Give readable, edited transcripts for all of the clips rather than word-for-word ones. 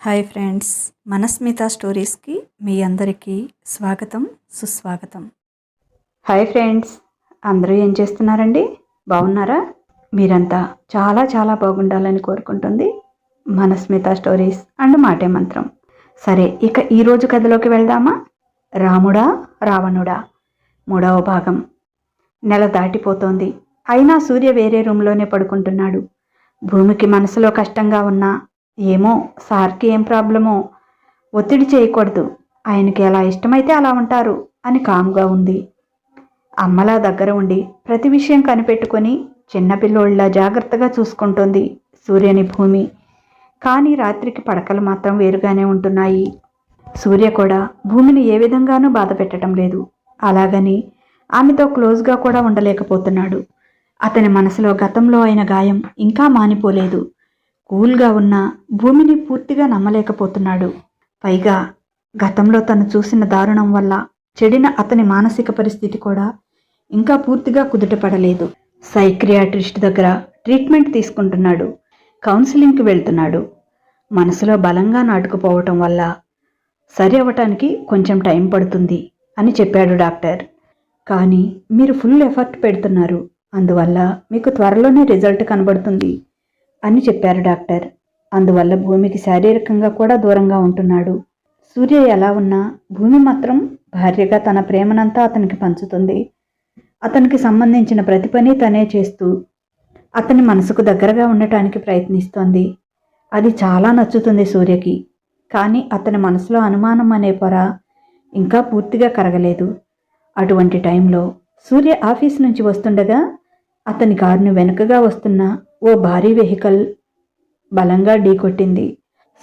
Hi friends, మనస్మిత స్టోరీస్కి మీ అందరికీ స్వాగతం, సుస్వాగతం. హాయ్ ఫ్రెండ్స్, అందరూ ఏం చేస్తున్నారండి? బాగున్నారా? మీరంతా చాలా చాలా బాగుండాలని కోరుకుంటుంది మనస్మిత స్టోరీస్ అండ్ మాటే మంత్రం. సరే, ఇక ఈరోజు కథలోకి వెళ్దామా? రాముడా రావణుడా 3వ భాగం. నెల దాటిపోతోంది. అయినా సూర్య వేరే రూమ్లోనే పడుకుంటున్నాడు. భూమికి మనసులో కష్టంగా ఉన్నా, ఏమో సార్కి ఏం ప్రాబ్లమో, ఒత్తిడి చేయకూడదు, ఆయనకి ఎలా ఇష్టమైతే అలా ఉంటారు అని కామ్గా ఉంది. అమ్మలా దగ్గర ఉండి ప్రతి విషయం కనిపెట్టుకొని చిన్నపిల్లోళ్ళ జాగ్రత్తగా చూసుకుంటోంది సూర్యని భూమి. కానీ రాత్రికి పడకలు మాత్రం వేరుగానే ఉంటున్నాయి. సూర్య కూడా భూమిని ఏ విధంగానూ బాధ పెట్టడం లేదు. అలాగని ఆమెతో క్లోజ్గా కూడా ఉండలేకపోతున్నాడు. అతని మనసులో గతంలో అయిన గాయం ఇంకా మానిపోలేదు. కూల్గా ఉన్న భూమిని పూర్తిగా నమ్మలేకపోతున్నాడు. పైగా గతంలో తను చూసిన దారుణం వల్ల చెడిన అతని మానసిక పరిస్థితి కూడా ఇంకా పూర్తిగా కుదుటపడలేదు. సైక్రియాట్రిస్ట్ దగ్గర ట్రీట్మెంట్ తీసుకుంటున్నాడు. కౌన్సిలింగ్కి వెళ్తున్నాడు. మనసులో బలంగా నాటుకుపోవటం వల్ల సరి అవ్వటానికి కొంచెం టైం పడుతుంది అని చెప్పాడు డాక్టర్. కానీ మీరు ఫుల్ ఎఫర్ట్ పెడుతున్నారు, అందువల్ల మీకు త్వరలోనే రిజల్ట్ కనబడుతుంది అని చెప్పారు డాక్టర్. అందువల్ల భూమికి శారీరకంగా కూడా దూరంగా ఉంటున్నాడు. సూర్య ఎలా ఉన్నా భూమి మాత్రం భార్యగా తన ప్రేమనంతా అతనికి పంచుతుంది. అతనికి సంబంధించిన ప్రతి పని తనే చేస్తూ అతని మనసుకు దగ్గరగా ఉండటానికి ప్రయత్నిస్తోంది. అది చాలా నచ్చుతుంది సూర్యకి. కానీ అతని మనసులో అనుమానం అనే పొర ఇంకా పూర్తిగా కరగలేదు. అటువంటి టైంలో సూర్య ఆఫీస్ నుంచి వస్తుండగా అతని కారును వెనుకగా వస్తున్న ఓ భారీ వెహికల్ బలంగా ఢీకొట్టింది.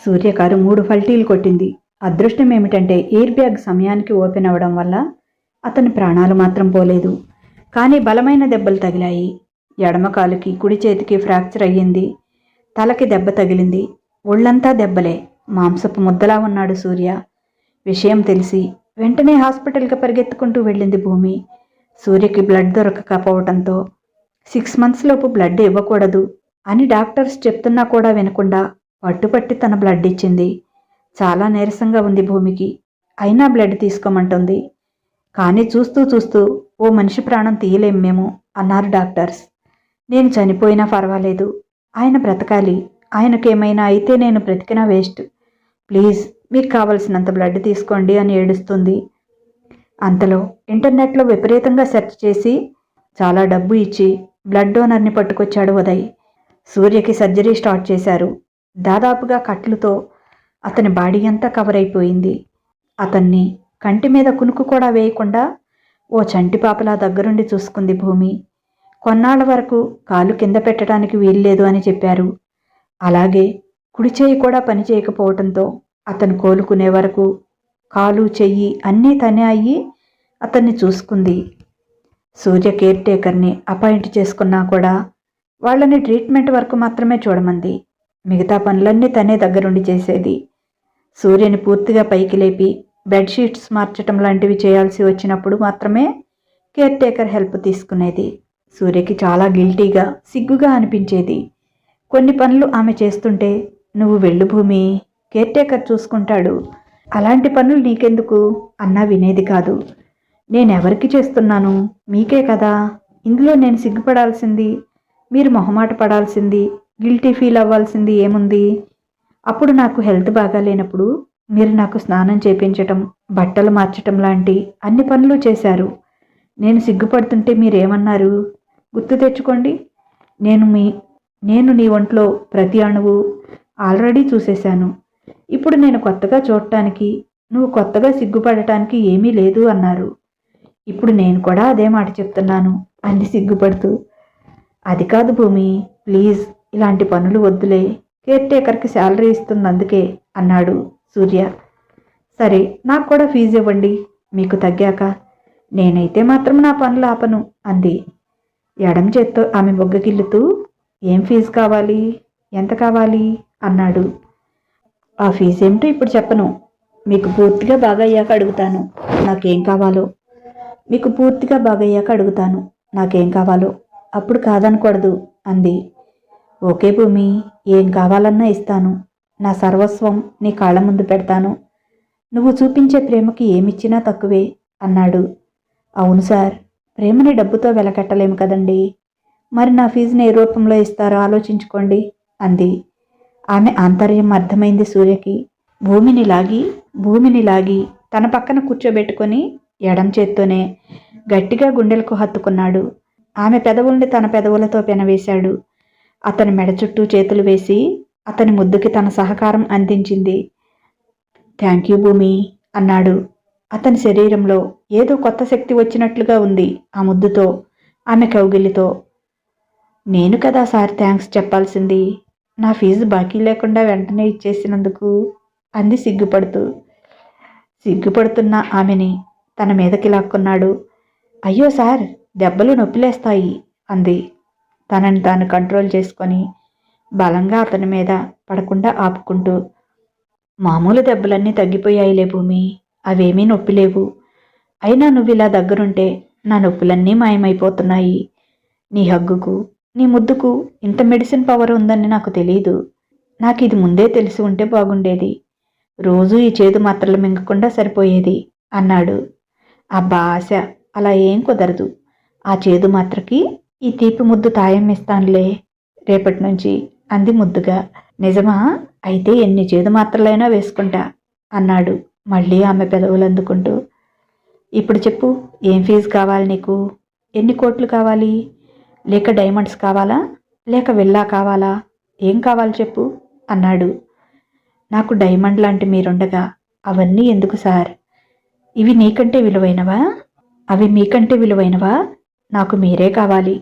సూర్య కారు 3 పల్టీలు కొట్టింది. అదృష్టం ఏమిటంటే ఎయిర్ బ్యాగ్ సమయానికి ఓపెన్ అవ్వడం వల్ల అతని ప్రాణాలు మాత్రం పోలేదు. కానీ బలమైన దెబ్బలు తగిలాయి. ఎడమ కాలుకి కుడి చేతికి ఫ్రాక్చర్ అయ్యింది. తలకి దెబ్బ తగిలింది. ఒళ్ళంతా దెబ్బలే. మాంసపు ముద్దలా ఉన్నాడు సూర్య. విషయం తెలిసి వెంటనే హాస్పిటల్కి పరిగెత్తుకుంటూ వెళ్ళింది భూమి. సూర్యకి బ్లడ్ దొరకకపోవడంతో 6 months లోపు బ్లడ్ ఇవ్వకూడదు అని డాక్టర్స్ చెప్తున్నా కూడా వినకుండా పట్టుపట్టి తన బ్లడ్ ఇచ్చింది. చాలా నీరసంగా ఉంది భూమికి. అయినా బ్లడ్ తీసుకోమంటుంది. కానీ చూస్తూ చూస్తూ ఓ మనిషి ప్రాణం తీయలేం మేము అన్నారు డాక్టర్స్. నేను చనిపోయినా పర్వాలేదు, ఆయన బ్రతకాలి. ఆయనకేమైనా అయితే నేను బ్రతికినా వేస్ట్. ప్లీజ్ మీకు కావలసినంత బ్లడ్ తీసుకోండి అని ఏడుస్తుంది. అంతలో ఇంటర్నెట్లో విపరీతంగా సెర్చ్ చేసి చాలా డబ్బు ఇచ్చి బ్లడ్ డోనర్ని పట్టుకొచ్చాడు ఉదయ్. సూర్యకి సర్జరీ స్టార్ట్ చేశారు. దాదాపుగా కట్లుతో అతని బాడీ అంతా కవర్ అయిపోయింది. అతన్ని కంటి మీద కునుకు కూడా వేయకుండా ఓ చంటి పాపలా దగ్గరుండి చూసుకుంది భూమి. కొన్నాళ్ల వరకు కాలు కింద పెట్టడానికి వీల్లేదు అని చెప్పారు. అలాగే కుడి చేయి కూడా పని చేయకపోవడంతో అతను కోలుకునే వరకు కాలు చెయ్యి అన్నీ తనే అయ్యి అతన్ని చూసుకుంది. సూర్య కేర్ టేకర్ని అపాయింట్ చేసుకున్నా కూడా వాళ్ళని ట్రీట్మెంట్ వరకు మాత్రమే చూడమంది. మిగతా పనులన్నీ తనే దగ్గరుండి చేసేది. సూర్యని పూర్తిగా పైకి లేపి బెడ్షీట్స్ మార్చటం లాంటివి చేయాల్సి వచ్చినప్పుడు మాత్రమే కేర్ టేకర్ హెల్ప్ తీసుకునేది. సూర్యకి చాలా గిల్టీగా, సిగ్గుగా అనిపించేది. కొన్ని పనులు ఆమె చేస్తుంటే, నువ్వు వెళ్ళు భూమి, కేర్ టేకర్ చూసుకుంటాడు, అలాంటి పనులు నీకెందుకు అన్నా వినేది కాదు. నేనెవరికి చేస్తున్నాను? మీకే కదా. ఇందులో నేను సిగ్గుపడాల్సింది, మీరు మొహమాట పడాల్సింది, గిల్టీ ఫీల్ అవ్వాల్సింది ఏముంది? అప్పుడు నాకు హెల్త్ బాగాలేనప్పుడు మీరు నాకు స్నానం చేయించటం, బట్టలు మార్చటం లాంటి అన్ని పనులు చేశారు. నేను సిగ్గుపడుతుంటే మీరేమన్నారు? గుర్తు తెచ్చుకోండి. నేను నీ ఒంట్లో ప్రతి అణువు ఆల్రెడీ చూసేశాను. ఇప్పుడు నేను కొత్తగా చూడటానికి, నువ్వు కొత్తగా సిగ్గుపడటానికి ఏమీ లేదు అన్నారు. ఇప్పుడు నేను కూడా అదే మాట చెప్తున్నాను అంది సిగ్గుపడుతూ. అది కాదు భూమి, ప్లీజ్ ఇలాంటి పనులు వద్దులే, కేర్ టేకర్కి శాలరీ ఇస్తుంది అందుకే అన్నాడు సూర్య. సరే, నాకు కూడా ఫీజు ఇవ్వండి మీకు తగ్గాక. నేనైతే మాత్రం నా పనులు ఆపను అంది. ఎడం చేత్తో ఆమె బొగ్గకిల్లుతూ, ఏం ఫీజు కావాలి, ఎంత కావాలి అన్నాడు. ఆ ఫీజు ఏమిటో ఇప్పుడు చెప్పను, మీకు పూర్తిగా బాగయ్యాక అడుగుతాను నాకేం కావాలో. మీకు పూర్తిగా బాగయ్యాక అడుగుతాను నాకేం కావాలో, అప్పుడు కాదనకూడదు అంది. ఓకే భూమి, ఏం కావాలన్నా ఇస్తాను. నా సర్వస్వం నీ కాళ్ళ ముందు పెడతాను. నువ్వు చూపించే ప్రేమకి ఏమిచ్చినా తక్కువే అన్నాడు. అవును సార్, ప్రేమని డబ్బుతో వెలకట్టలేము కదండి. మరి నా ఫీజుని ఏ రూపంలో ఇస్తారో ఆలోచించుకోండి అంది. ఆమె ఆంతర్యం అర్థమైంది సూర్యకి. భూమిని లాగి తన పక్కన కూర్చోబెట్టుకొని ఎడం చేత్తోనే గట్టిగా గుండెలకు హత్తుకున్నాడు. ఆమె పెదవుల్ని తన పెదవులతో పెనవేశాడు. అతని మెడ చుట్టూ చేతులు వేసి అతని ముద్దుకి తన సహకారం అందించింది. థ్యాంక్ యూ భూమి అన్నాడు. అతని శరీరంలో ఏదో కొత్త శక్తి వచ్చినట్లుగా ఉంది ఆ ముద్దుతో, ఆమె కౌగిలితో. నేను కదా సార్ థ్యాంక్స్ చెప్పాల్సింది, నా ఫీజు బాకీ లేకుండా వెంటనే ఇచ్చేసినందుకు అంది సిగ్గుపడుతున్న ఆమెని తన మీదకి లాక్కున్నాడు. అయ్యో సార్, దెబ్బలు నొప్పిలేస్తాయి అంది తనని తాను కంట్రోల్ చేసుకొని బలంగా అతని మీద పడకుండా ఆపుకుంటూ. మామూలు దెబ్బలన్నీ తగ్గిపోయాయిలే భూమి, అవేమీ నొప్పిలేవు. అయినా నువ్వు ఇలా దగ్గరుంటే నా నొప్పులన్నీ మాయమైపోతున్నాయి. నీ హగ్గుకు, నీ ముద్దుకు ఇంత మెడిసిన్ పవర్ ఉందని నాకు తెలీదు. నాకు ఇది ముందే తెలిసి ఉంటే బాగుండేది. రోజూ ఈ చేదు మాత్రలు మింగకుండా సరిపోయేది అన్నాడు. అబ్బా ఆశ, అలా ఏం కుదరదు. ఆ చేదు మాత్రకి ఈ తీపి ముద్దు తాయం ఇస్తానులే రేపటి నుంచి అంది ముద్దుగా. నిజమా? అయితే ఎన్ని చేదు మాత్రలైనా వేసుకుంటా అన్నాడు మళ్ళీ ఆమె పెదవులు అందుకుంటూ. ఇప్పుడు చెప్పు, ఏం ఫీజు కావాలి నీకు? ఎన్ని కోట్లు కావాలి? లేక డైమండ్స్ కావాలా? లేక విల్లా కావాలా? ఏం కావాలి చెప్పు అన్నాడు. నాకు డైమండ్ లాంటి మీరుండగా అవన్నీ ఎందుకు సార్? ఇవి నీకంటే విలువైనవా? అవి మీకంటే విలువైనవా? నాకు మీరే కావాలి.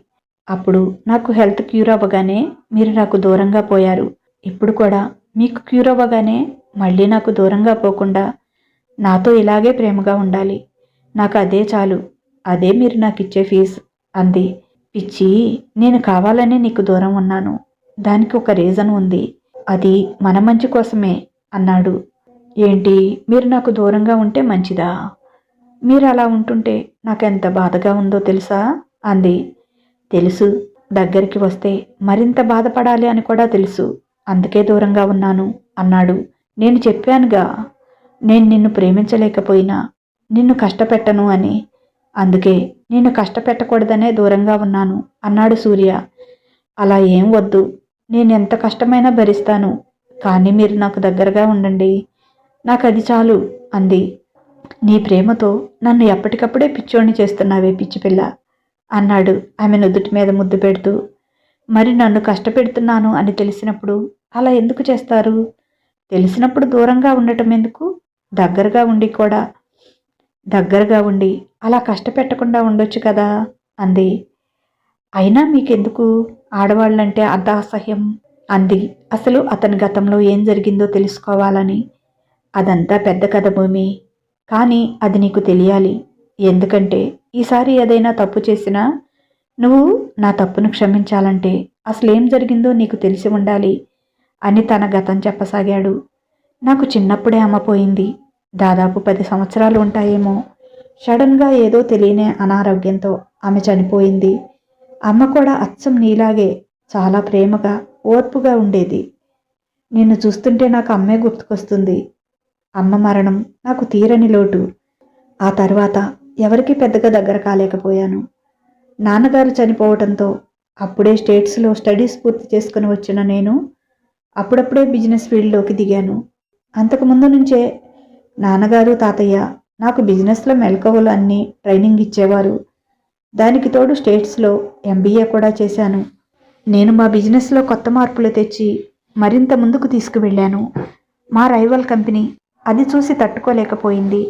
అప్పుడు నాకు హెల్త్ క్యూర్ అవ్వగానే మీరు నాకు దూరంగా పోయారు. ఇప్పుడు కూడా మీకు క్యూర్ అవ్వగానే మళ్ళీ నాకు దూరంగా పోకుండా నాతో ఇలాగే ప్రేమగా ఉండాలి. నాకు అదే చాలు. అదే మీరు నాకు ఇచ్చే ఫీజు అంది. పిచ్చి, నేను కావాలనే నీకు దూరం ఉన్నాను. దానికి ఒక రీజన్ ఉంది. అది మన మంచి కోసమే అన్నాడు. ఏంటి, మీరు నాకు దూరంగా ఉంటే మంచిదా? మీరు అలా ఉంటుంటే నాకెంత బాధగా ఉందో తెలుసా అంది. తెలుసు, దగ్గరికి వస్తే మరింత బాధపడాలి అని కూడా తెలుసు. అందుకే దూరంగా ఉన్నాను అన్నాడు. నేను చెప్పానుగా, నేను నిన్ను ప్రేమించలేకపోయినా నిన్ను కష్టపెట్టను అని. అందుకే నిన్ను కష్టపెట్టకూడదనే దూరంగా ఉన్నాను అన్నాడు సూర్య. అలా ఏం వద్దు, నేనెంత కష్టమైనా భరిస్తాను. కానీ మీరు నాకు దగ్గరగా ఉండండి, నాకు అది చాలు అంది. నీ ప్రేమతో నన్ను ఎప్పటికప్పుడే పిచ్చోణ్ణి చేస్తున్నావే పిచ్చిపిల్ల అన్నాడు ఆమె నుదుటి మీద ముద్దు పెడుతూ. మరి నన్ను కష్టపెడుతున్నాను అని తెలిసినప్పుడు అలా ఎందుకు చేస్తారు? తెలిసినప్పుడు దూరంగా ఉండటం ఎందుకు? దగ్గరగా ఉండి అలా కష్టపెట్టకుండా ఉండొచ్చు కదా అంది. అయినా మీకెందుకు ఆడవాళ్ళంటే అంత అసహ్యం అంది. అసలు అతని గతంలో ఏం జరిగిందో తెలుసుకోవాలని. అదంతా పెద్ద కథ భూమి, కానీ అది నీకు తెలియాలి. ఎందుకంటే ఈసారి ఏదైనా తప్పు చేసినా నువ్వు నా తప్పును క్షమించాలంటే అసలేం జరిగిందో నీకు తెలిసి ఉండాలి అని తన గతం చెప్పసాగాడు. నాకు చిన్నప్పుడే అమ్మ పోయింది. దాదాపు 10 సంవత్సరాలు ఉంటాయేమో. సడన్గా ఏదో తెలియని అనారోగ్యంతో ఆమె చనిపోయింది. అమ్మ కూడా అచ్చం నీలాగే చాలా ప్రేమగా, ఓర్పుగా ఉండేది. నిన్ను చూస్తుంటే నాకు అమ్మే గుర్తుకొస్తుంది. అమ్మ మరణం నాకు తీరని లోటు. ఆ తర్వాత ఎవరికి పెద్దగా దగ్గర కాలేకపోయాను. నాన్నగారు చనిపోవడంతో అప్పుడే స్టేట్స్లో స్టడీస్ పూర్తి చేసుకుని వచ్చిన నేను అప్పుడప్పుడే బిజినెస్ ఫీల్డ్లోకి దిగాను. అంతకుముందు నుంచే నాన్నగారు తాతయ్య నాకు బిజినెస్లో మెలకువలు అన్నీ ట్రైనింగ్ ఇచ్చేవారు. దానికి తోడు స్టేట్స్లో MBA కూడా చేశాను. నేను మా బిజినెస్లో కొత్త మార్పులు తెచ్చి మరింత ముందుకు తీసుకువెళ్ళాను. మా రైవల్ కంపెనీ అది చూసి తట్టుకోలేకపోయింది.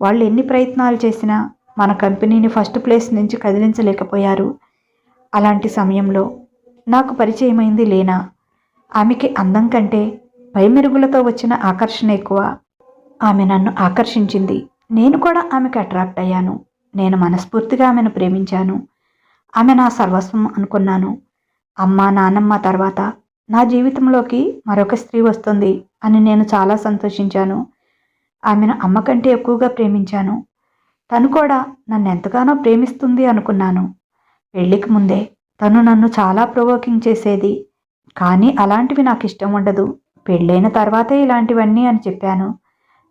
వాళ్ళు ఎన్ని ప్రయత్నాలు చేసినా మన కంపెనీని ఫస్ట్ ప్లేస్ నుంచి కదిలించలేకపోయారు. అలాంటి సమయంలో నాకు పరిచయమైంది లేనా. ఆమెకి అందం కంటే పైమెరుగులతో వచ్చిన ఆకర్షణ ఎక్కువ. ఆమె నన్ను ఆకర్షించింది. నేను కూడా ఆమెకు అట్రాక్ట్ అయ్యాను. నేను మనస్ఫూర్తిగా ఆమెను ప్రేమించాను. ఆమె నా సర్వస్వం అనుకున్నాను. అమ్మ, నాన్నమ్మ తర్వాత నా జీవితంలోకి మరొక స్త్రీ వస్తుంది అని నేను చాలా సంతోషించాను. ఆమెను అమ్మ కంటే ఎక్కువగా ప్రేమించాను. తను కూడా నన్ను ఎంతగానో ప్రేమిస్తుంది అనుకున్నాను. పెళ్లికి ముందే తను నన్ను చాలా ప్రొవోకింగ్ చేసేది. కానీ అలాంటివి నాకు ఇష్టం ఉండదు. పెళ్ళైన తర్వాతే ఇలాంటివన్నీ అని చెప్పాను.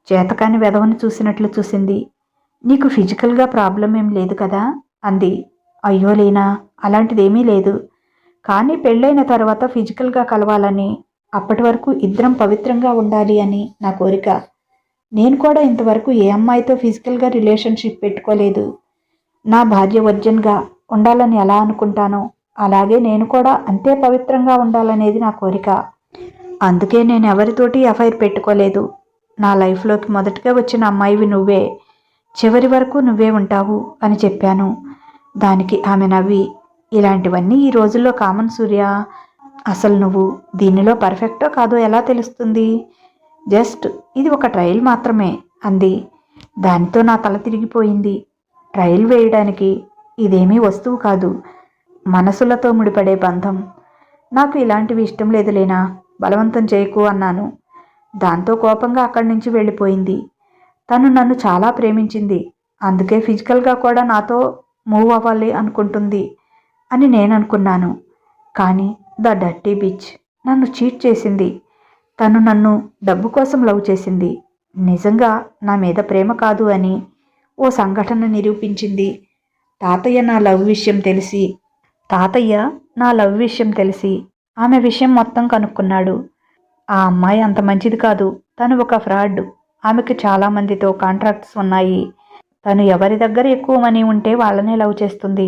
చేతకాని వెధవని చూసినట్లు చూసింది. నీకు ఫిజికల్గా ప్రాబ్లం ఏం లేదు కదా అంది. అయ్యో లీనా, అలాంటిదేమీ లేదు. కానీ పెళ్ళైన తర్వాత ఫిజికల్గా కలవాలని, అప్పటి వరకు ఇద్దరం పవిత్రంగా ఉండాలి అని నా కోరిక. నేను కూడా ఇంతవరకు ఏ అమ్మాయితో ఫిజికల్గా రిలేషన్షిప్ పెట్టుకోలేదు. నా భార్య వర్జన్గా ఉండాలని ఎలా అనుకుంటానో అలాగే నేను కూడా అంతే పవిత్రంగా ఉండాలనేది నా కోరిక. అందుకే నేను ఎవరితోటి అఫైర్ పెట్టుకోలేదు. నా లైఫ్లోకి మొదటగా వచ్చిన అమ్మాయివి నువ్వే, చివరి వరకు నువ్వే ఉంటావు అని చెప్పాను. దానికి ఆమె నవ్వి, ఇలాంటివన్నీ ఈ రోజుల్లో కామన్ సూర్య. అసలు నువ్వు దీనిలో పర్ఫెక్టో కాదో ఎలా తెలుస్తుంది? జస్ట్ ఇది ఒక ట్రయల్ మాత్రమే అంది. దానితో నా తల తిరిగిపోయింది. ట్రయల్ వేయడానికి ఇదేమీ వస్తువు కాదు, మనసులతో ముడిపడే బంధం. నాకు ఇలాంటివి ఇష్టం లేదు లేనా, బలవంతం చేయకు అన్నాను. దాంతో కోపంగా అక్కడి నుంచి వెళ్ళిపోయింది. తను నన్ను చాలా ప్రేమించింది, అందుకే ఫిజికల్గా కూడా నాతో మూవ్ అవ్వాలి అనుకుంటుంది అని నేను అనుకున్నాను. కానీ ద డర్టీ బిచ్ నన్ను చీట్ చేసింది. తను నన్ను డబ్బు కోసం లవ్ చేసింది. నిజంగా నా మీద ప్రేమ కాదు అని ఓ సంఘటన నిరూపించింది. తాతయ్య నా లవ్ విషయం తెలిసి ఆమె విషయం మొత్తం కనుక్కున్నాడు. ఆ అమ్మాయి అంత మంచిది కాదు, తను ఒక ఫ్రాడ్. ఆమెకు చాలామందితో కాంట్రాక్ట్స్ ఉన్నాయి. తను ఎవరి దగ్గర ఎక్కువ మనీ ఉంటే వాళ్ళనే లవ్ చేస్తుంది.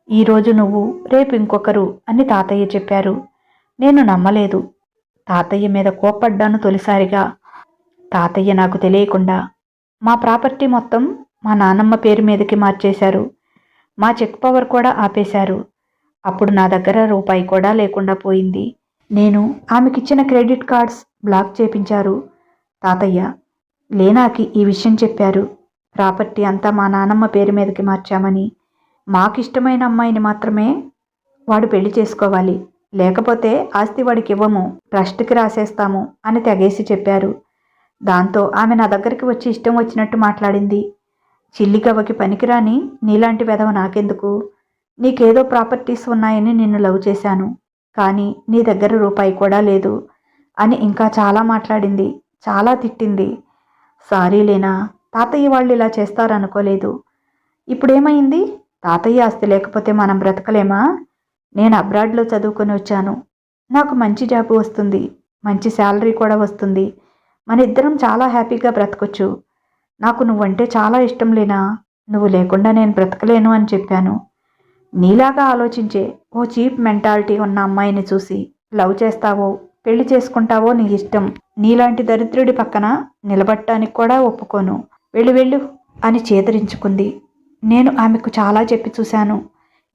ఈరోజు నువ్వు, రేపు ఇంకొకరు అని తాతయ్య చెప్పారు. నేను నమ్మలేదు. తాతయ్య మీద కోప్పడ్డాను తొలిసారిగా. తాతయ్య నాకు తెలియకుండా మా ప్రాపర్టీ మొత్తం మా నాన్నమ్మ పేరు మీదకి మార్చేశారు. మా చెక్ పవర్ కూడా ఆపేశారు. అప్పుడు నా దగ్గర రూపాయి కూడా లేకుండా పోయింది. నేను ఆమెకిచ్చిన క్రెడిట్ కార్డ్స్ బ్లాక్ చేపించారు తాతయ్య. లేనాకి ఈ విషయం చెప్పారు. ప్రాపర్టీ అంతా మా నాన్నమ్మ పేరు మీదకి మార్చామని, మాకిష్టమైన అమ్మాయిని మాత్రమే వాడు పెళ్లి చేసుకోవాలి, లేకపోతే ఆస్తి వాడికి ఇవ్వము, ట్రస్ట్కి రాసేస్తాము అని తెగేసి చెప్పారు. దాంతో ఆమె నా దగ్గరికి వచ్చి ఇష్టం వచ్చినట్టు మాట్లాడింది. చిల్లిగవ్వకి పనికిరాని నీలాంటి వెధవ నాకెందుకు? నీకేదో ప్రాపర్టీస్ ఉన్నాయని నిన్ను లవ్ చేశాను, కానీ నీ దగ్గర రూపాయి కూడా లేదు అని ఇంకా చాలా మాట్లాడింది. చాలా తిట్టింది. సారీ లేనా, తాతయ్య వాళ్ళు ఇలా చేస్తారనుకోలేదు. ఇప్పుడేమైంది? తాతయ్య ఆస్తి లేకపోతే మనం బ్రతకలేమా? నేను అబ్రాడ్లో చదువుకొని వచ్చాను. నాకు మంచి జాబ్ వస్తుంది, మంచి శాలరీ కూడా వస్తుంది. మన ఇద్దరం చాలా హ్యాపీగా బ్రతకొచ్చు. నాకు నువ్వంటే చాలా ఇష్టం లేనా, నువ్వు లేకుండా నేను బ్రతకలేను అని చెప్పాను. నీలాగా ఆలోచించే ఓ చీప్ మెంటాలిటీ ఉన్న అమ్మాయిని చూసి లవ్ చేస్తావో పెళ్లి చేసుకుంటావో నీ ఇష్టం. నీలాంటి దరిద్రుడి పక్కన నిలబడటానికి కూడా ఒప్పుకోను. వెళ్ళు అని చేదరించుకుంది. నేను ఆమెకు చాలా చెప్పి చూశాను,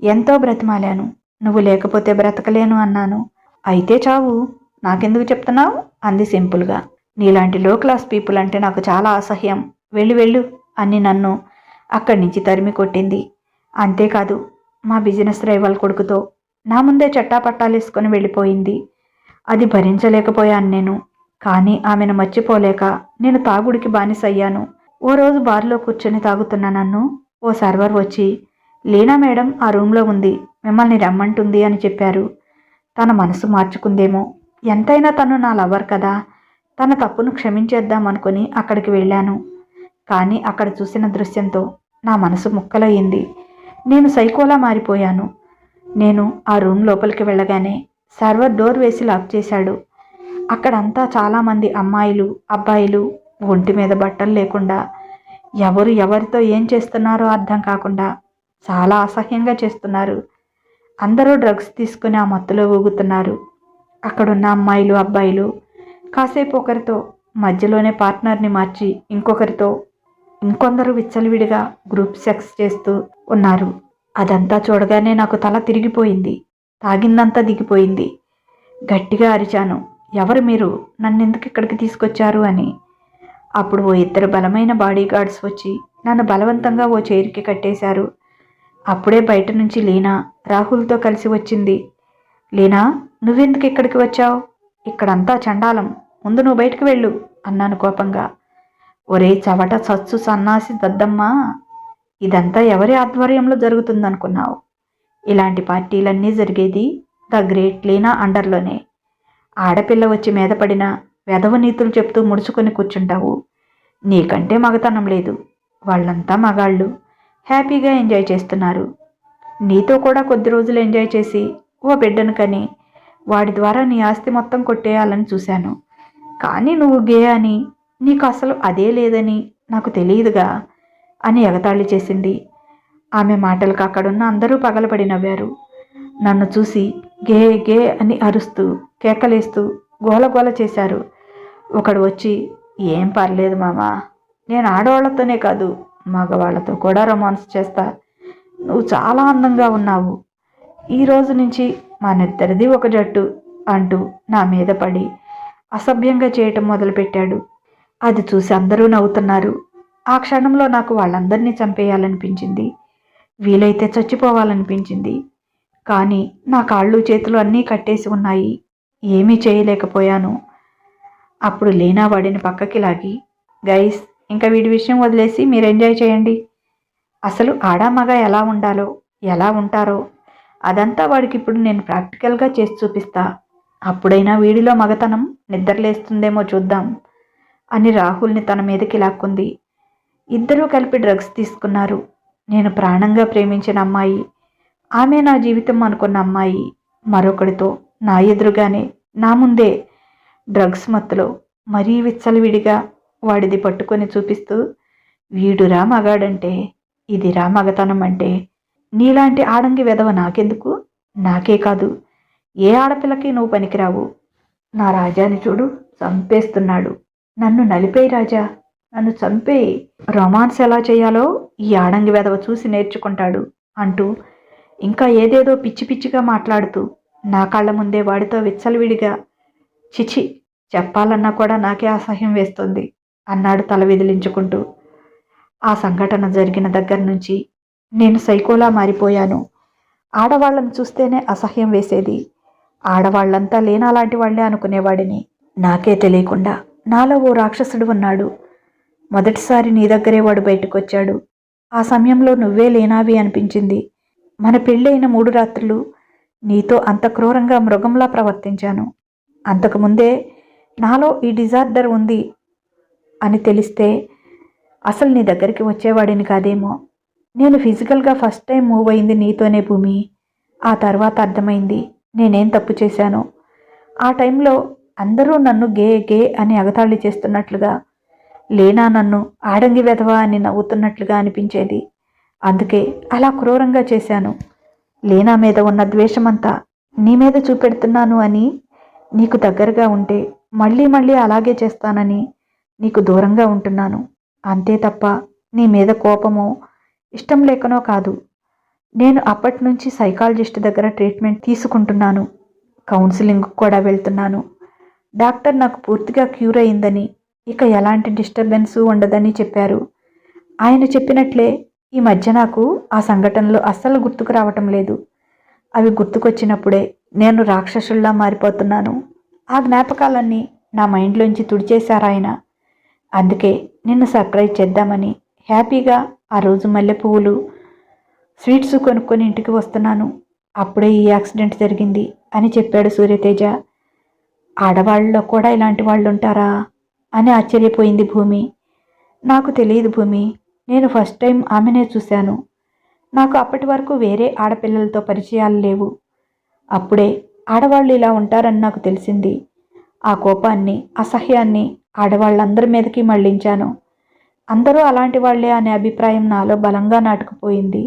ఎంతో బ్రతిమాలాను. నువ్వు లేకపోతే బ్రతకలేను అన్నాను. అయితే చావు, నాకెందుకు చెప్తున్నావు అంది సింపుల్గా. నీలాంటి లో క్లాస్ పీపుల్ అంటే నాకు చాలా అసహ్యం. వెళ్ళు అని నన్ను అక్కడి నుంచి తరిమి కొట్టింది. అంతేకాదు, మా బిజినెస్ రైవల్ కొడుకుతో నా ముందే చట్టాపట్టాలేసుకొని వెళ్ళిపోయింది. అది భరించలేకపోయాను నేను. కానీ ఆమెను మర్చిపోలేక నేను తాగుడికి బానిసయ్యాను. ఓ రోజు బార్లో కూర్చొని తాగుతున్న నన్ను ఓ సర్వర్ వచ్చి, లీనా మేడం ఆ రూమ్లో ఉంది, మిమ్మల్ని రమ్మంటుంది అని చెప్పారు. తన మనసు మార్చుకుందేమో. ఎంతైనా తను నా లవర్ కదా, తన తప్పును క్షమించేద్దామనుకుని అక్కడికి వెళ్ళాను. కానీ అక్కడ చూసిన దృశ్యంతో నా మనసు ముక్కలయ్యింది. నేను సైకోలా మారిపోయాను. నేను ఆ రూమ్ లోపలికి వెళ్ళగానే సర్వర్ డోర్ వేసి లాక్ చేశాడు. అక్కడంతా చాలామంది అమ్మాయిలు, అబ్బాయిలు ఒంటి మీద బట్టలు లేకుండా, ఎవరు ఎవరితో ఏం చేస్తున్నారో అర్థం కాకుండా చాలా అసహ్యంగా చేస్తున్నారు. అందరూ డ్రగ్స్ తీసుకుని ఆ మత్తులో ఊగుతున్నారు. అక్కడున్న అమ్మాయిలు, అబ్బాయిలు కాసేపు ఒకరితో, మధ్యలోనే పార్ట్నర్ని మార్చి ఇంకొకరితో, ఇంకొందరు విచ్చలవిడిగా గ్రూప్ సెక్స్ చేస్తూ ఉన్నారు. అదంతా చూడగానే నాకు తల తిరిగిపోయింది. తాగిందంతా దిగిపోయింది. గట్టిగా అరిచాను, ఎవరు మీరు? నన్నెందుకు ఇక్కడికి తీసుకొచ్చారు అని. అప్పుడు ఓ ఇద్దరు బలమైన బాడీగార్డ్స్ వచ్చి నన్ను బలవంతంగా ఓ చైర్కి కట్టేశారు. అప్పుడే బయట నుంచి లీనా రాహుల్తో కలిసి వచ్చింది. లీనా, నువ్వెందుకు ఇక్కడికి వచ్చావు? ఇక్కడంతా చండాలం, ముందు నువ్వు బయటకు వెళ్ళు అన్నాను కోపంగా. ఒరే చవట సచ్చు సన్నాసి దద్దమ్మా, ఇదంతా ఎవరి ఆధ్వర్యంలో జరుగుతుందనుకున్నావు? ఇలాంటి పార్టీలన్నీ జరిగేది ద గ్రేట్ లీనా అండర్లోనే. ఆడపిల్ల వచ్చి మీద పడినా వెధవ నీతులు చెప్తూ ముడుచుకొని కూర్చుంటావు. నీకంటే మగతనం లేదు. వాళ్ళంతా మగాళ్ళు, హ్యాపీగా ఎంజాయ్ చేస్తున్నారు. నీతో కూడా కొద్ది రోజులు ఎంజాయ్ చేసి ఓ బిడ్డను కని వాడి ద్వారా నీ ఆస్తి మొత్తం కొట్టేయాలని చూశాను. కానీ నువ్వు గే అని, నీకు అసలు అదే లేదని నాకు తెలియదుగా అని ఎగతాళి చేసింది. ఆమె మాటలకు అక్కడున్న అందరూ పగలబడి నవ్వారు. నన్ను చూసి గే గే అని అరుస్తూ కేకలేస్తూ గోలగోల చేశారు. ఒకడు వచ్చి, ఏం పర్లేదు మామా, నేను ఆడవాళ్లతోనే కాదు మగవాళ్లతో కూడా రొమాన్స్ చేస్తా. నువ్వు చాలా అందంగా ఉన్నావు. ఈ రోజు నుంచి మనిద్దరిది ఒక జట్టు అంటూ నా మీద పడి అసభ్యంగా చేయటం మొదలుపెట్టాడు. అది చూసి అందరూ నవ్వుతున్నారు. ఆ క్షణంలో నాకు వాళ్ళందరినీ చంపేయాలనిపించింది. వీలైతే చచ్చిపోవాలనిపించింది. కానీ నా కాళ్ళు చేతులు అన్నీ కట్టేసి ఉన్నాయి. ఏమీ చేయలేకపోయాను. అప్పుడు లీనా వాడిని పక్కకి లాగి, గైస్, ఇంకా వీడి విషయం వదిలేసి మీరు ఎంజాయ్ చేయండి. అసలు ఆడా మగ ఎలా ఉండాలో, ఎలా ఉంటారో అదంతా వాడికి ఇప్పుడు నేను ప్రాక్టికల్గా చేసి చూపిస్తా. అప్పుడైనా వీడిలో మగతనం నిద్రలేస్తుందేమో చూద్దాం అని రాహుల్ని తన మీదకి లాక్కుంది. ఇద్దరూ కలిపి డ్రగ్స్ తీసుకున్నారు. నేను ప్రాణంగా ప్రేమించిన అమ్మాయి, ఆమె నా జీవితం అనుకున్న అమ్మాయి మరొకడితో నా ఎదురుగానే నా ముందే డ్రగ్స్ మత్తులో మరీ విచ్చలవిడిగా వాడిది పట్టుకొని చూపిస్తూ, వీడురా మగాడంటే, ఇదిరా మగతనం అంటే, నీలాంటి ఆడంగి వెధవ నాకెందుకు, నాకే కాదు ఏ ఆడపిల్లకి నువ్వు పనికిరావు. నా రాజాని చూడు, చంపేస్తున్నాడు. నన్ను నలిపేయి రాజా, నన్ను చంపేయి. రొమాన్స్ ఎలా చేయాలో ఈ ఆడంగి వెధవ చూసి నేర్చుకుంటాడు అంటూ ఇంకా ఏదేదో పిచ్చి పిచ్చిగా మాట్లాడుతూ నా కళ్ళ ముందే వాడితో విచ్చలవిడిగా, చిచి, చెప్పాలన్నా కూడా నాకే అసహ్యం వేస్తుంది అన్నాడు తల విదిలించుకుంటూ. ఆ సంఘటన జరిగిన దగ్గర నుంచి నేను సైకోలా మారిపోయాను. ఆడవాళ్లను చూస్తేనే అసహ్యం వేసేది. ఆడవాళ్లంతా లేనా లాంటి వాళ్లే అనుకునేవాడిని. నాకే తెలియకుండా నాలో ఓ రాక్షసుడు ఉన్నాడు. మొదటిసారి నీ దగ్గరే వాడు బయటకొచ్చాడు. ఆ సమయంలో నువ్వే లేనావి అనిపించింది. మన పెళ్ళైన 3 రాత్రులు నీతో అంత క్రూరంగా మృగంలా ప్రవర్తించాను. అంతకుముందే నాలో ఈ డిజార్డర్ ఉంది అని తెలిస్తే అసలు నీ దగ్గరికి వచ్చేవాడిని కాదేమో. నేను ఫిజికల్గా ఫస్ట్ టైం మూవ్ అయింది నీతోనే భూమి. ఆ తర్వాత అర్థమైంది నేనేం తప్పు చేశానో. ఆ టైంలో అందరూ నన్ను గే గే అని ఎగతాళి చేస్తున్నట్లుగా, లేనా నన్ను ఆడంగి వెధవా అని నవ్వుతున్నట్లుగా అనిపించేది. అందుకే అలా క్రూరంగా చేశాను. లేనా మీద ఉన్న ద్వేషమంతా నీ మీద చూపెడుతున్నాను అని, నీకు దగ్గరగా ఉంటే మళ్ళీ మళ్ళీ అలాగే చేస్తానని నీకు దూరంగా ఉంటున్నాను. అంతే తప్ప నీ మీద కోపమో ఇష్టం లేకనో కాదు. నేను అప్పటి నుంచి సైకాలజిస్ట్ దగ్గర ట్రీట్మెంట్ తీసుకుంటున్నాను. కౌన్సిలింగ్ కూడా వెళ్తున్నాను. డాక్టర్ నాకు పూర్తిగా క్యూర్ అయిందని, ఇక ఎలాంటి డిస్టర్బెన్సు ఉండదని చెప్పారు. ఆయన చెప్పినట్లే ఈ మధ్య నాకు ఆ సంఘటనలు అస్సలు గుర్తుకు రావటం లేదు. అవి గుర్తుకొచ్చినప్పుడే నేను రాక్షసుల్లా మారిపోతున్నాను. ఆ జ్ఞాపకాలన్నీ నా మైండ్లోంచి తుడిచేశారాయన. అందుకే నిన్ను సర్ప్రైజ్ చేద్దామని హ్యాపీగా ఆ రోజు మల్లె పువ్వులు, స్వీట్స్ కొనుక్కొని ఇంటికి వస్తున్నాను. అప్పుడే ఈ యాక్సిడెంట్ జరిగింది అని చెప్పాడు సూర్యతేజ. ఆడవాళ్ళలో కూడా ఇలాంటి వాళ్ళు ఉంటారా అని ఆశ్చర్యపోయింది భూమి. నాకు తెలియదు భూమి, నేను ఫస్ట్ టైం ఆమెనే చూశాను. నాకు అప్పటి వరకు వేరే ఆడపిల్లలతో పరిచయాలు లేవు. అప్పుడే ఆడవాళ్ళు ఇలా ఉంటారని నాకు తెలిసింది. ఆ కోపాన్ని, అసహ్యాన్ని ఆడవాళ్ళందరి మీదకి మళ్లించాను. అందరూ అలాంటి వాళ్లే అనే అభిప్రాయం నాలో బలంగా నాటుకుపోయింది.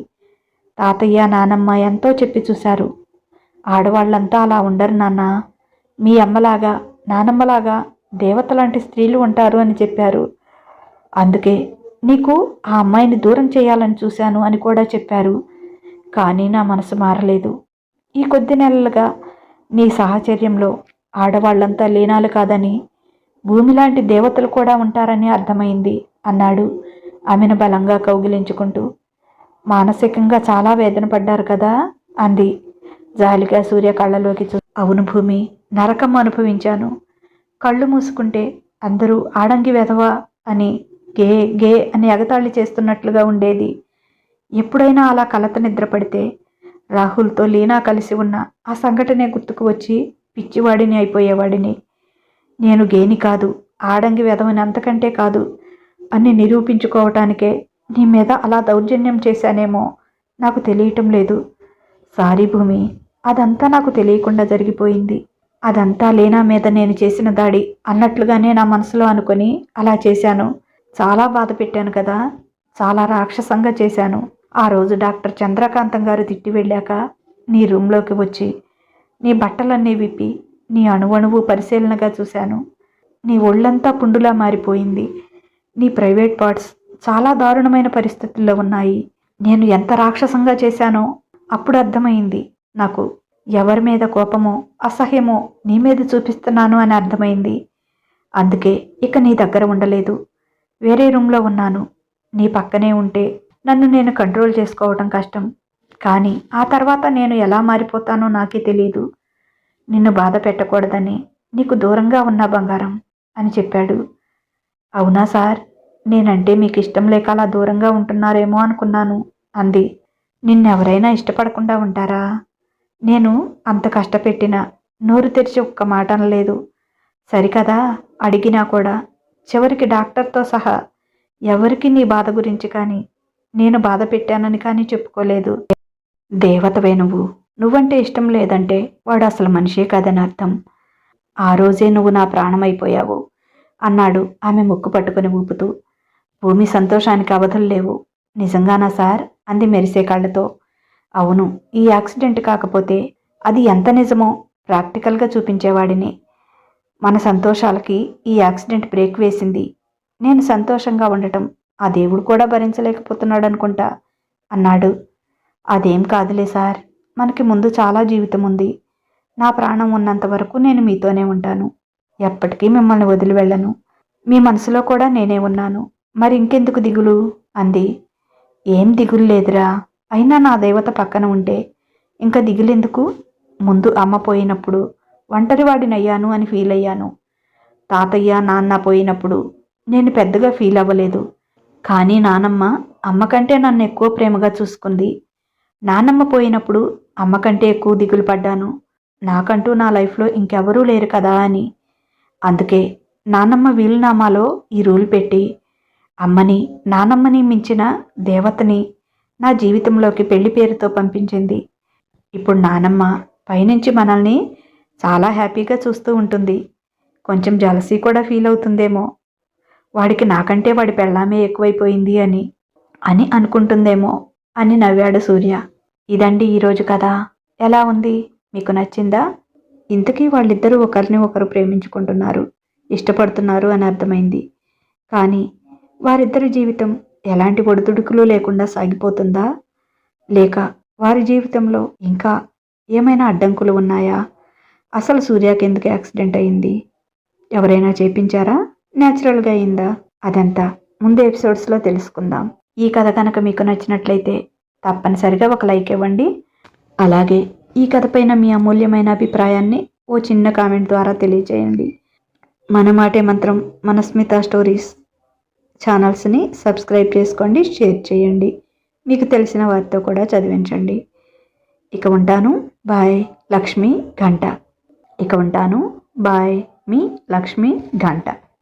తాతయ్య, నానమ్మ ఎంతో చెప్పి చూశారు. ఆడవాళ్ళంతా అలా ఉండరు నాన్న, మీ అమ్మలాగా, నానమ్మలాగా దేవత లాంటి స్త్రీలు ఉంటారు అని చెప్పారు. అందుకే నీకు ఆ అమ్మాయిని దూరం చేయాలని చూశాను అని కూడా చెప్పారు. కానీ నా మనసు మారలేదు. ఈ కొద్ది నెలలుగా నీ సాహచర్యంలో ఆడవాళ్లంతా లీనాలు కాదని, భూమి లాంటి దేవతలు కూడా ఉంటారని అర్థమైంది అన్నాడు ఆమెను బలంగా కౌగిలించుకుంటూ. మానసికంగా చాలా వేదన పడ్డారు కదా అంది జాలిగా సూర్య కళ్ళలోకి అవును భూమి, నరకం అనుభవించాను. కళ్ళు మూసుకుంటే అందరూ ఆడంగి వెధవా అని, గే గే అని ఎగతాళి చేస్తున్నట్లుగా ఉండేది. ఎప్పుడైనా అలా కలత నిద్ర పడితే రాహుల్తో లీనా కలిసి ఉన్న ఆ సంఘటనే గుర్తుకు వచ్చి పిచ్చివాడిని అయిపోయేవాడిని. నేను గేని కాదు, ఆడంగి వెధవని అంతకంటే కాదు అని నిరూపించుకోవటానికే నీ మీద అలా దౌర్జన్యం చేశానేమో నాకు తెలియటం లేదు. సారీ భూమి, అదంతా నాకు తెలియకుండా జరిగిపోయింది. అదంతా లేనా మీద నేను చేసిన దాడి అన్నట్లుగానే నా మనసులో అనుకొని అలా చేశాను. చాలా బాధ పెట్టాను కదా, చాలా రాక్షసంగా చేశాను. ఆ రోజు డాక్టర్ చంద్రకాంతం గారు తిట్టి వెళ్ళాక నీ రూమ్లోకి వచ్చి నీ బట్టలన్నీ విప్పి నీ అణువణువు పరిశీలనగా చూశాను. నీ ఒళ్ళంతా పుండులా మారిపోయింది. నీ ప్రైవేట్ పార్ట్స్ చాలా దారుణమైన పరిస్థితుల్లో ఉన్నాయి. నేను ఎంత రాక్షసంగా చేశానో అప్పుడు అర్థమైంది నాకు. ఎవరి మీద కోపమో అసహ్యమో నీ మీద చూపిస్తున్నాను అని అర్థమైంది. అందుకే ఇక నీ దగ్గర ఉండలేదు. వేరే రూమ్లో ఉన్నాను. నీ పక్కనే ఉంటే నన్ను నేను కంట్రోల్ చేసుకోవటం కష్టం. కానీ ఆ తర్వాత నేను ఎలా మారిపోతానో నాకే తెలీదు. నిన్ను బాధ పెట్టకూడదని నీకు దూరంగా ఉన్నా బంగారం అని చెప్పాడు. అవునా సార్, నేనంటే మీకు ఇష్టం లేక అలా దూరంగా ఉంటున్నారేమో అనుకున్నాను అంది. నిన్నెవరైనా ఇష్టపడకుండా ఉంటారా? నేను అంత కష్టపెట్టినా నోరు తెరిచి ఒక్క మాట అనలేదు. సరికదా, అడిగినా కూడా చివరికి డాక్టర్తో సహా ఎవరికి నీ బాధ గురించి కానీ నేను బాధ పెట్టానని కానీ చెప్పుకోలేదు. దేవతవే నువ్వు. నువ్వంటే ఇష్టం లేదంటే వాడు అసలు మనిషే కాదని అర్థం. ఆ రోజే నువ్వు నా ప్రాణమైపోయావు అన్నాడు ఆమె ముక్కు పట్టుకుని ఊపుతూ. భూమి సంతోషానికి అవధులు లేవు. నిజంగానా సార్ అంది మెరిసే కళ్ళతో. అవును, ఈ యాక్సిడెంట్ కాకపోతే అది ఎంత నిజమో ప్రాక్టికల్గా చూపించేవాడిని. మన సంతోషాలకి ఈ యాక్సిడెంట్ బ్రేక్ వేసింది. నేను సంతోషంగా ఉండటం ఆ దేవుడు కూడా భరించలేకపోతున్నాడు అనుకుంటా అన్నాడు. అదేం కాదులే సార్, మనకి ముందు చాలా జీవితం ఉంది. నా ప్రాణం ఉన్నంత వరకు నేను మీతోనే ఉంటాను. ఎప్పటికీ మిమ్మల్ని వదిలి వెళ్ళను. మీ మనసులో కూడా నేనే ఉన్నాను. మరి ఇంకెందుకు దిగులు అంది. ఏం దిగులు లేదురా, అయినా నా దేవత పక్కన ఉంటే ఇంకా దిగులెందుకు? ముందు అమ్మ పోయినప్పుడు ఒంటరివాడినయ్యాను అని ఫీల్ అయ్యాను. తాతయ్య నాన్న పోయినప్పుడు నేను పెద్దగా ఫీల్ అవ్వలేదు. కానీ నానమ్మ అమ్మ కంటే నన్ను ఎక్కువ ప్రేమగా చూసుకుంది. నానమ్మ పోయినప్పుడు అమ్మ కంటే ఎక్కువ దిగులు పడ్డాను. నాకంటూ నా లైఫ్లో ఇంకెవరూ లేరు కదా అని. అందుకే నానమ్మ వీలునామాలో ఈ రూల్ పెట్టి అమ్మని నానమ్మని మించిన దేవతని నా జీవితంలోకి పెళ్లి పేరుతో పంపించింది. ఇప్పుడు నానమ్మ పైనుంచి మనల్ని చాలా హ్యాపీగా చూస్తూ ఉంటుంది. కొంచెం జలసీ కూడా ఫీల్ అవుతుందేమో. వాడికి నాకంటే వాడి పెళ్ళామే ఎక్కువైపోయింది అని అని అనుకుంటుందేమో అని నవ్వాడు సూర్య. ఇదండి ఈరోజు కథ. ఎలా ఉంది? మీకు నచ్చిందా? ఇంతకీ వాళ్ళిద్దరూ ఒకరిని ఒకరు ప్రేమించుకుంటున్నారు, ఇష్టపడుతున్నారు అని అర్థమైంది. కానీ వారిద్దరి జీవితం ఎలాంటి ఒడిదుడుకులు లేకుండా సాగిపోతుందా? లేక వారి జీవితంలో ఇంకా ఏమైనా అడ్డంకులు ఉన్నాయా? అసలు సూర్యకి ఎందుకు యాక్సిడెంట్ అయింది? ఎవరైనా చేపించారా? న్యాచురల్గా అయిందా? అదంతా ముందు ఎపిసోడ్స్లో తెలుసుకుందాం. ఈ కథ కనుక మీకు నచ్చినట్లయితే తప్పనిసరిగా ఒక లైక్ ఇవ్వండి. అలాగే ఈ కథపైన మీ అమూల్యమైన అభిప్రాయాన్ని ఓ చిన్న కామెంట్ ద్వారా తెలియజేయండి. మన మాటే మంత్రం, మనస్మిత స్టోరీస్ ఛానల్స్ని సబ్స్క్రైబ్ చేసుకోండి, షేర్ చేయండి. మీకు తెలిసిన వారితో కూడా చదివించండి. ఇక ఉంటాను. బాయ్. లక్ష్మి గంట. ఇక ఉంటాను. బాయ్. మీ లక్ష్మి గంట.